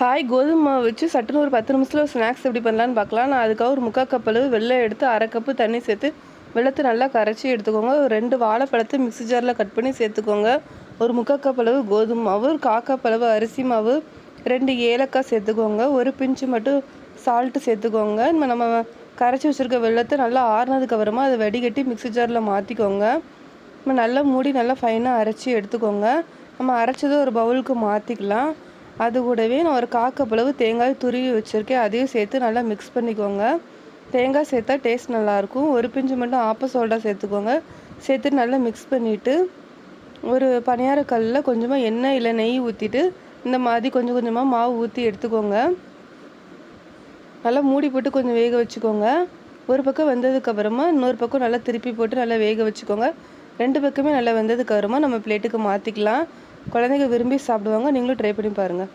Hi, கோதுமை மாவு வச்சு சட்டுன்னு ஒரு 10 நிமிஷத்தில் ஸ்நாக்ஸ் எப்படி பண்ணலான்னு பார்க்கலாம். நான் அதுக்காக ஒரு 3/4 கப் அளவு வெல்லம் எடுத்து 1/2 கப்பு தண்ணி சேர்த்து வெல்லத்தை நல்லா கரைச்சி எடுத்துக்கோங்க. ஒரு 2 வாழைப்பழத்தை மிக்ஸி ஜாரில் கட் பண்ணி சேர்த்துக்கோங்க. ஒரு 3/4 கப் அளவு கோதுமை மாவு, ஒரு 1/4 கப் அளவு அரிசி மாவு, 2 ஏலக்காய் சேர்த்துக்கோங்க. ஒரு பிஞ்சு மட்டும் சால்ட்டு சேர்த்துக்கோங்க. நம்ம கரைச்சி வச்சுருக்க வெல்லத்தை நல்லா ஆறுனதுக்கு அப்புறமா அதை வடிகட்டி மிக்ஸி ஜாரில் மாற்றிக்கோங்க. நம்ம நல்லா மூடி நல்லா ஃபைனாக அரைச்சி எடுத்துக்கோங்க. நம்ம அரைச்சதை ஒரு பவுலுக்கு மாற்றிக்கலாம். அது கூடவே நான் ஒரு 1/4 கப் அளவு தேங்காய் துருவி வச்சுருக்கேன். அதையும் சேர்த்து நல்லா மிக்ஸ் பண்ணிக்கோங்க. தேங்காய் சேர்த்தா டேஸ்ட் நல்லாயிருக்கும். ஒரு பிஞ்சு மட்டும் ஆப்ப சோடா சேர்த்துக்கோங்க. சேர்த்து நல்லா மிக்ஸ் பண்ணிவிட்டு ஒரு பணியாரக்கல்லில் கொஞ்சமாக எண்ணெய் இல்லை நெய் ஊற்றிட்டு இந்த மாதிரி கொஞ்சம் கொஞ்சமாக மாவு ஊற்றி எடுத்துக்கோங்க. நல்லா மூடி போட்டு கொஞ்சம் வேக வச்சுக்கோங்க. ஒரு பக்கம் வெந்ததுக்கப்புறமா இன்னொரு பக்கம் நல்லா திருப்பி போட்டு நல்லா வேக வச்சுக்கோங்க. 2 பக்கமே நல்லா வெந்ததுக்கப்புறமா நம்ம பிளேட்டுக்கு மாற்றிக்கலாம். குழந்தைங்க விரும்பி சாப்பிடுவாங்க. நீங்களும் ட்ரை பண்ணி பாருங்கள்.